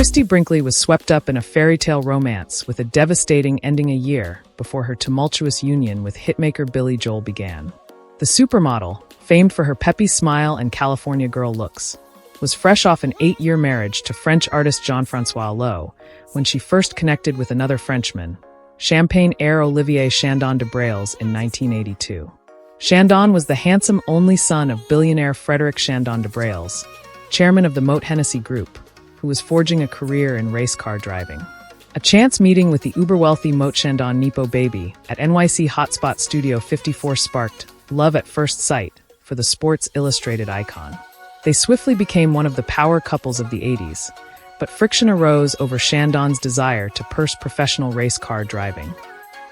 Christie Brinkley was swept up in a fairy tale romance with a devastating ending a year before her tumultuous union with hitmaker Billy Joel began. The supermodel, famed for her peppy smile and California girl looks, was fresh off an 8-year marriage to French artist Jean-François Loewe when she first connected with another Frenchman, Champagne heir Olivier Chandon de Brailles, in 1982. Chandon was the handsome only son of billionaire Frédéric Chandon de Brailles, chairman of the Moët Hennessy Group, who was forging a career in race car driving. A chance meeting with the uber-wealthy Moët Chandon Nepo baby at NYC hotspot Studio 54 sparked love at first sight for the Sports Illustrated icon. They swiftly became one of the power couples of the 80s, but friction arose over Chandon's desire to pursue professional race car driving,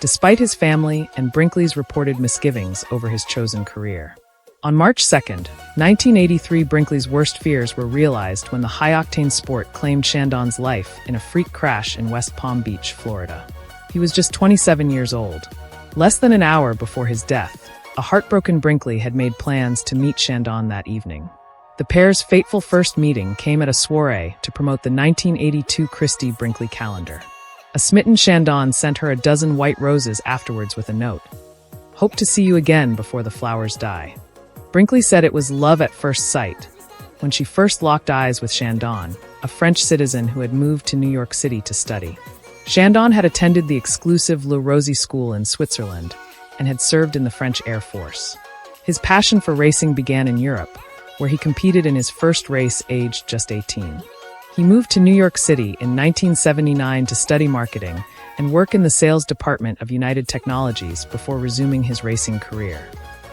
despite his family and Brinkley's reported misgivings over his chosen career. On March 2, 1983, Brinkley's worst fears were realized when the high-octane sport claimed Chandon's life in a freak crash in West Palm Beach, Florida. He was just 27 years old. Less than an hour before his death, a heartbroken Brinkley had made plans to meet Chandon that evening. The pair's fateful first meeting came at a soiree to promote the 1982 Christie Brinkley calendar. A smitten Chandon sent her a dozen white roses afterwards with a note. "Hope to see you again before the flowers die." Brinkley said it was love at first sight when she first locked eyes with Chandon, a French citizen who had moved to New York City to study. Chandon had attended the exclusive Le Rosey School in Switzerland and had served in the French Air Force. His passion for racing began in Europe, where he competed in his first race aged just 18. He moved to New York City in 1979 to study marketing and work in the sales department of United Technologies before resuming his racing career.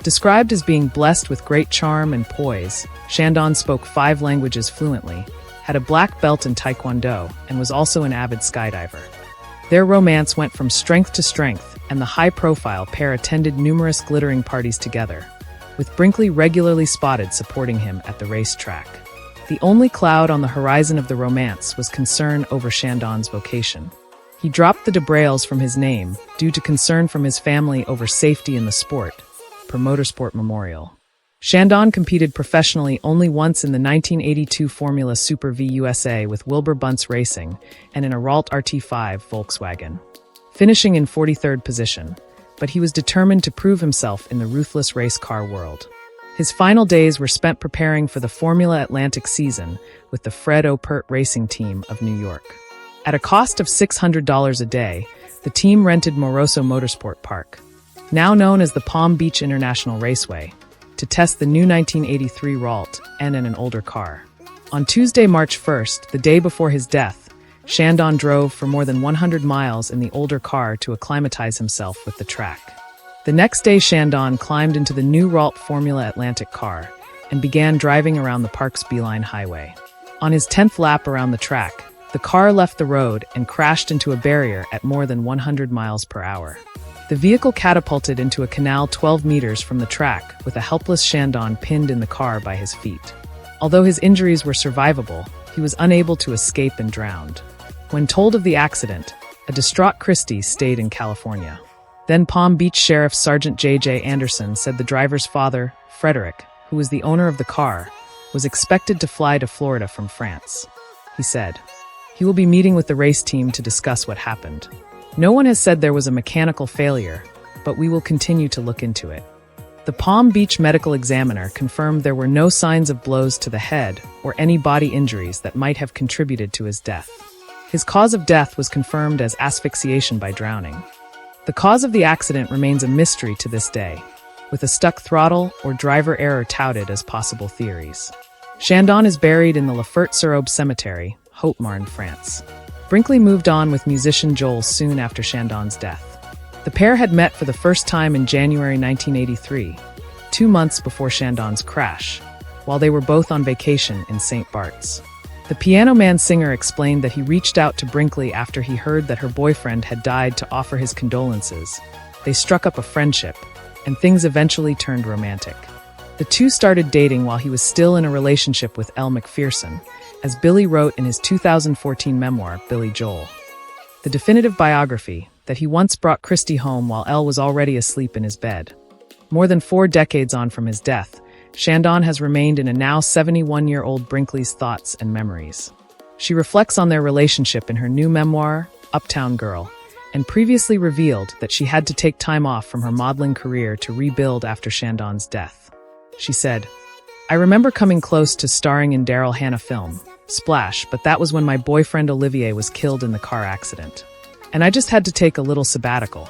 Described as being blessed with great charm and poise, Chandon spoke 5 languages fluently, had a black belt in Taekwondo, and was also an avid skydiver. Their romance went from strength to strength, and the high-profile pair attended numerous glittering parties together, with Brinkley regularly spotted supporting him at the racetrack. The only cloud on the horizon of the romance was concern over Chandon's vocation. He dropped the de Brailles from his name due to concern from his family over safety in the sport, per Motorsport Memorial. Chandon competed professionally only once in the 1982 Formula Super V USA with Wilbur Bunce Racing and in a Ralt RT5 Volkswagen, finishing in 43rd position, but he was determined to prove himself in the ruthless race car world. His final days were spent preparing for the Formula Atlantic season with the Fred Opert Racing Team of New York. At a cost of $600 a day, the team rented Moroso Motorsport Park, now known as the Palm Beach International Raceway, to test the new 1983 Ralt and in an older car. On Tuesday, March 1st, the day before his death, Chandon drove for more than 100 miles in the older car to acclimatize himself with the track. The next day, Chandon climbed into the new Ralt Formula Atlantic car and began driving around the park's Beeline Highway. On his 10th lap around the track, the car left the road and crashed into a barrier at more than 100 miles per hour. The vehicle catapulted into a canal 12 meters from the track with a helpless Chandon pinned in the car by his feet. Although his injuries were survivable, he was unable to escape and drowned. When told of the accident, a distraught Christie stayed in California. Then Palm Beach Sheriff Sergeant J.J. Anderson said the driver's father, Frederick, who was the owner of the car, was expected to fly to Florida from France. He said, "He will be meeting with the race team to discuss what happened. No one has said there was a mechanical failure, but we will continue to look into it." The Palm Beach medical examiner confirmed there were no signs of blows to the head or any body injuries that might have contributed to his death. His cause of death was confirmed as asphyxiation by drowning. The cause of the accident remains a mystery to this day, with a stuck throttle or driver error touted as possible theories. Chandon is buried in the Laferte-sur-Aube Cemetery, Haute-Marne, France. Brinkley moved on with musician Joel soon after Chandon's death. The pair had met for the first time in January 1983, 2 months before Chandon's crash, while they were both on vacation in St. Bart's. The Piano Man singer explained that he reached out to Brinkley after he heard that her boyfriend had died to offer his condolences. They struck up a friendship, and things eventually turned romantic. The two started dating while he was still in a relationship with Elle Macpherson, as Billy wrote in his 2014 memoir, Billy Joel. The definitive biography, that he once brought Christie home while Elle was already asleep in his bed. More than 4 decades on from his death, Chandon has remained in a now 71-year-old Brinkley's thoughts and memories. She reflects on their relationship in her new memoir, Uptown Girl, and previously revealed that she had to take time off from her modeling career to rebuild after Chandon's death. She said, "I remember coming close to starring in Daryl Hannah film, Splash, but that was when my boyfriend Olivier was killed in the car accident. And I just had to take a little sabbatical.